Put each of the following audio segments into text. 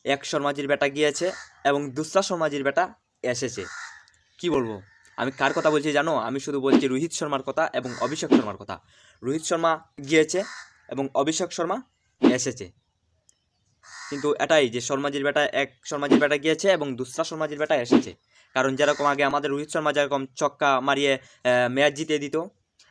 এক শর্মাজির ব্যাটা গিয়েছে এবং দুসরা শর্মাজির ব্যাটা এসেছে। কি বলবো, আমি কার কথা বলছি জানো? আমি শুধু বলছি রোহিত শর্মার কথা এবং অভিষেক শর্মার কথা। রোহিত শর্মা গিয়েছে এবং অভিষেক শর্মা এসেছে। কিন্তু এটাই যে শর্মাজির ব্যাটা, এক শর্মাজির ব্যাটা গিয়েছে এবং দুসরা শর্মাজির ব্যাটা এসেছে। কারণ যেরকম আগে আমাদের রোহিত শর্মা যেরকম ছক্কা মারিয়ে ম্যাচ জিতিয়ে দিত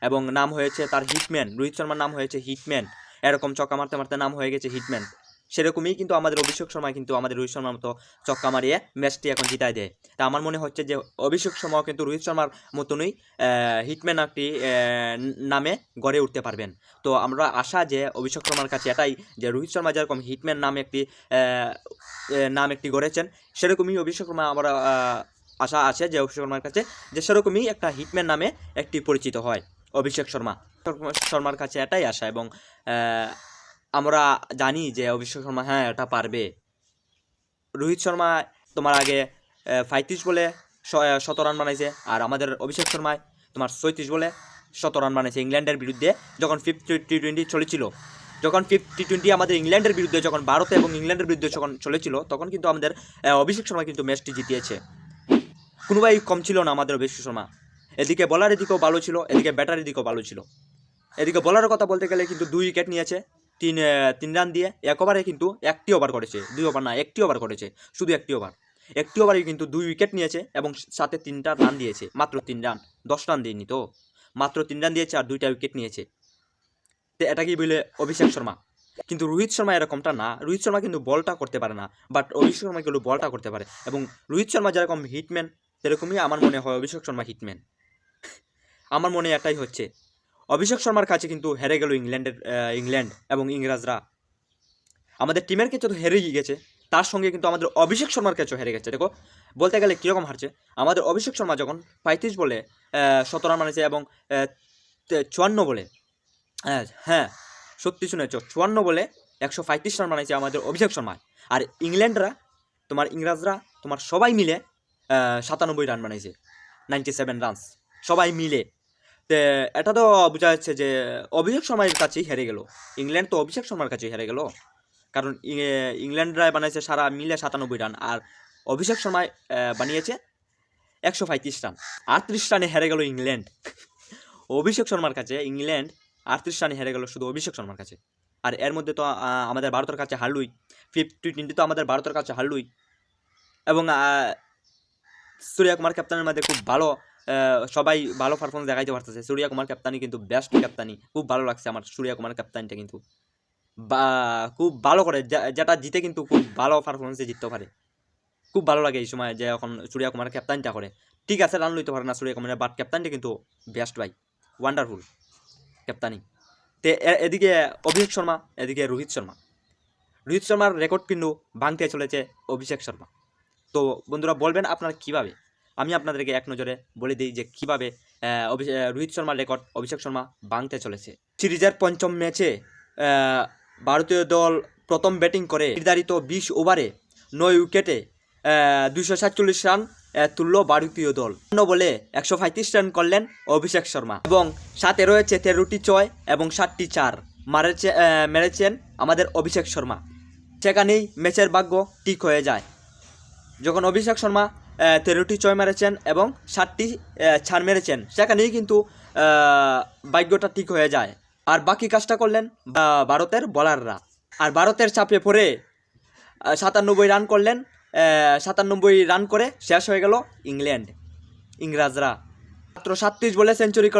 এবং নাম হয়েছে তার হিটম্যান, রোহিত শর্মার নাম হয়েছে হিটম্যান, এরকম ছক্কা মারতে মারতে নাম হয়ে গেছে হিটম্যান। সেরকমই কিন্তু আমাদের অভিষেক শর্মা কিন্তু আমাদের রোহিত শর্মার মতো ছক্কা মারিয়ে ম্যাচটি এখন জিতায় দেয়। তা আমার মনে হচ্ছে যে অভিষেক শর্মাও কিন্তু রোহিত শর্মার মতনই হিটম্যান একটি নামে গড়ে উঠতে পারবেন। তো আমরা আশা যে অভিষেক শর্মার কাছে এটাই যে রোহিত শর্মা যেরকম হিটম্যান নাম একটি গড়েছেন, সেরকমই অভিষেক শর্মা আমরা আশা আছে যে অভিষেক শর্মার কাছে যে সেরকমই একটা হিটম্যান নামে একটি পরিচিত হয় অভিষেক শর্মার কাছে এটাই আশা। এবং আমরা জানি যে অভিষেক শর্মা হ্যাঁ এটা পারবে। রোহিত শর্মা তোমার আগে 35 বলে 17 রান বানাইছে, আর আমাদের অভিষেক শর্মায় তোমার 36 বলে 17 রান বানাইছে ইংল্যান্ডের বিরুদ্ধে যখন 50 টি20 চলেছিল। যখন 50 টি20 আমাদের ইংল্যান্ডের বিরুদ্ধে, যখন ভারতে এবং ইংল্যান্ডের বিরুদ্ধে যখন চলেছিল, তখন কিন্তু আমাদের অভিষেক শর্মা কিন্তু ম্যাচটি জিতিয়েছে। কোনোভাবেই কম ছিল না আমাদের অভিষেক শর্মা। এদিকে বলারের দিকেও ভালো ছিল, এদিকে ব্যাটারের দিকেও ভালো ছিল। এদিকে বলারের কথা বলতে গেলে কিন্তু 2 উইকেট নিয়েছে, তিন রান দিয়ে। এক ওভারে কিন্তু একটি ওভার করেছে, 2 ওভার না, একটি ওভার করেছে, শুধু একটি ওভারে কিন্তু 2 উইকেট নিয়েছে এবং সাথে 3টা রান দিয়েছে, মাত্র 3 রান, 10 রান দিয়েনি তো, মাত্র 3 রান দিয়েছে আর 2টা উইকেট নিয়েছে। তো এটা কি বলে অভিষেক শর্মা? কিন্তু রোহিত শর্মা এরকমটা না। রোহিত শর্মা কিন্তু বলটা করতে পারে না, বাট অভিষেক শর্মা কিন্তু বলটা করতে পারে। এবং রোহিত শর্মা যেরকম হিটম্যান, সেরকমই আমার মনে হয় অভিষেক শর্মা হিটম্যান। আমার মনে এটাই হচ্ছে। অভিষেক শর্মার কাছে কিন্তু হেরে গেল ইংল্যান্ড এবং ইংরেজরা। আমাদের টিমের কাছে তো হেরেই গেছে, তার সঙ্গে কিন্তু আমাদের অভিষেক শর্মার কাছেও হেরে গেছে। দেখো বলতে গেলে কীরকম হারছে আমাদের অভিষেক শর্মা, যখন 35 বলে 17 রান মানেছে এবং 54 বলে, হ্যাঁ সত্যি শুনেছ, 54 বলে 135 রান বানাইছে আমাদের অভিষেক শর্মা। আর ইংরেজরা তোমার সবাই মিলে 97 রান বানাইছে, 97 রানস সবাই মিলে। তো এটা তো বোঝা যাচ্ছে যে অভিষেক শর্মার কাছেই হেরে গেল। ইংল্যান্ড তো অভিষেক শর্মার কাছেই হেরে গেল, কারণ ইংল্যান্ডরা বানিয়েছে সারা মিলে 97 রান, আর অভিষেক শর্মায় বানিয়েছে 135 রান। 38 রানে হেরে গেল ইংল্যান্ড অভিষেক শর্মার কাছে। ইংল্যান্ড 38 রানে হেরে গেল শুধু অভিষেক শর্মার কাছে। আর এর মধ্যে তো আমাদের ভারতের কাছে হারলুই, 50 টি20 তো আমাদের ভারতের কাছে হারলুই। এবং সূর্যকুমার ক্যাপ্টেনের মধ্যে খুব ভালো, সবাই ভালো পারফরমেন্স দেখাইতে পারতেছে। সূর্যকুমার ক্যাপ্টেনই কিন্তু বেস্ট ক্যাপ্টেনই, খুব ভালো লাগছে আমার সূর্যকুমার ক্যাপ্টেনটা কিন্তু খুব ভালো করে, যেটা জিতে কিন্তু খুব ভালো পারফরমেন্সে জিততে পারে। খুব ভালো লাগে এই সময় যে এখন সূর্যকুমার ক্যাপ্টেনটা করে। ঠিক আছে রান লইতে পারে না সূর্যকুমারের, বাট ক্যাপ্টেনটা কিন্তু বেস্ট ভাই, ওয়ান্ডারফুল ক্যাপ্টেনই। তে এদিকে অভিষেক শর্মা, এদিকে রোহিত শর্মার রেকর্ড কিন্তু ভাঙতে চলেছে অভিষেক শর্মা। তো বন্ধুরা বলবেন আপনারা কীভাবে? আমি আপনাদেরকে এক নজরে বলে দিই যে কীভাবে রোহিত শর্মার রেকর্ড অভিষেক শর্মা ভাঙতে চলেছে। সিরিজের 5ম ম্যাচে ভারতীয় দল প্রথম ব্যাটিং করে নির্ধারিত 20 ওভারে 9 উইকেটে 247 রান তুলল ভারতীয় দল। বলে 135 রান করলেন অভিষেক শর্মা এবং সাথে রয়েছে 13টি 6 এবং 7টি 4 মেরেছেন আমাদের অভিষেক শর্মা। সেখানেই ম্যাচের ভাগ্য ঠিক হয়ে যায়। যখন অভিষেক শর্মা 13টি 6 মেরেছেন এবং 7টি 4 মেরেছেন, সেখানেই কিন্তু ভাগ্যটা ঠিক হয়ে যায়। আর বাকি কাজটা করলেন ভারতের বোলাররা। আর ভারতের চাপে পড়ে 97 রান করলেন। 97 রান করে শেষ হয়ে গেল ইংরেজরা। মাত্র 37 বলে সেঞ্চুরি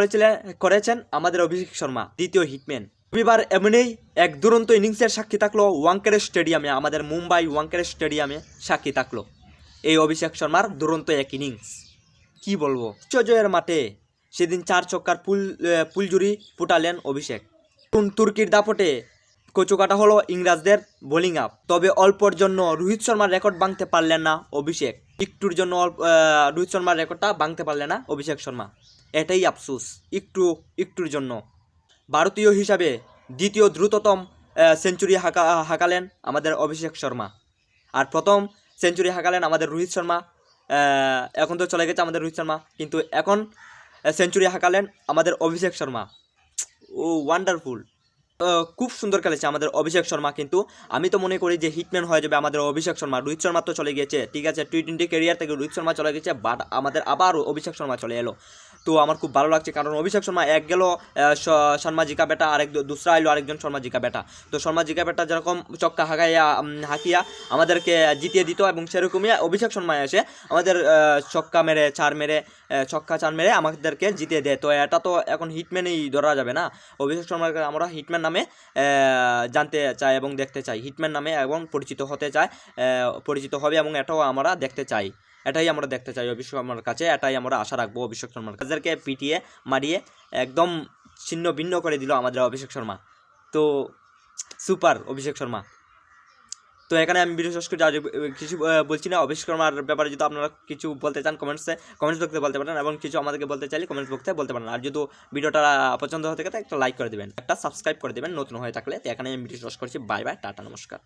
করেছেন আমাদের অভিষেক শর্মা, দ্বিতীয় হিটম্যান। রবিবার এমনই এক দুরন্ত ইনিংসের সাক্ষী থাকলো ওয়াংখেড়ে স্টেডিয়ামে, আমাদের মুম্বাই ওয়াংখেড়ে স্টেডিয়ামে সাক্ষী থাকলো এই অভিষেক শর্মার দুরন্ত এক ইনিংস। কি বলবো, জয়ের মাঠে সেদিন 4 ছক্কার পুলজুরি ফুটালেন অভিষেক। তুর্কির দাপটে কচুকাটা হলো ইংরেজদের বোলিং আপ। তবে অল্পর জন্য রোহিত শর্মার রেকর্ড ভাঙতে পারলেন না অভিষেক। একটুর জন্য রোহিত শর্মার রেকর্ডটা ভাঙতে পারলেন না অভিষেক শর্মা, এটাই আফসোস। একটুর জন্য ভারতীয় হিসাবে দ্বিতীয় দ্রুততম সেঞ্চুরি হাঁকালেন আমাদের অভিষেক শর্মা, আর প্রথম সেঞ্চুরি হাঁকালেন আমাদের রোহিত শর্মা। এখন তো চলে গেছে আমাদের রোহিত শর্মা, কিন্তু এখন সেঞ্চুরি হাঁকালেন আমাদের অভিষেক শর্মা। ও ওয়ান্ডারফুল। খুব সুন্দর খেলেছে আমাদের অভিষেক শর্মা, কিন্তু আমি তো মনে করি যে হিটম্যান হয়ে যাবে আমাদের অভিষেক শর্মা। রোহিত শর্মা তো চলে গিয়েছে, ঠিক আছে, টি20 ক্যারিয়ার থেকে রোহিত শর্মা চলে গেছে, বাট আমাদের আবার অভিষেক শর্মা চলে এলো। তো আমার খুব ভালো লাগছে, কারণ অভিষেক শর্মা এক গেল শর্মা জিকা বেটা, আরেক দুসরা এলো আরেকজন শর্মা জিকা বেটা। তো শর্মা জিকা বেটা যেরকম চক্কা হাঁকিয়া আমাদেরকে জিতিয়ে দিত, এবং সেরকমই অভিষেক শর্মা এসে আমাদের ছক্কা চার মেরে আমাদেরকে জিতিয়ে দেয়। তো এটা তো এখন হিটম্যানই ধরা যাবে না। অভিষেক শর্মাকে আমরা হিটম্যান নামে জানতে চাই এবং দেখতে চাই, হিটম্যান নামে এবং পরিচিত হতে চাই, পরিচিত হবে, এবং এটাও আমরা দেখতে চাই। এটাই আমরা দেখতে চাই অভিষেক শর্মার কাছে, এটাই আমরা আশা রাখবো অভিষেক শর্মার কাছে। তাদেরকে পিটিয়ে মারিয়ে একদম ছিন্ন ভিন্ন করে দিল আমাদের অভিষেক শর্মা। তো সুপার অভিষেক শর্মা। তো এখানে আমি ভিডিও শেষ করে কিছু বলছি না। অভিষেক শর্মার ব্যাপারে যদি আপনারা কিছু বলতে চান কমেন্টস বক্সে বলতে পারেন, এবং কিছু আমাদেরকে বলতে চাইলে কমেন্টস বক্সে বলতে পারেন। আর যদি ভিডিওটা পছন্দ হয়ে থাকে একটা লাইক করে দেবেন, একটা সাবস্ক্রাইব করে দেবেন নতুন হয়ে থাকলে। তো এখানে আমি ভিডিও শেষ করছি। বাই বাই, টাটা, নমস্কার।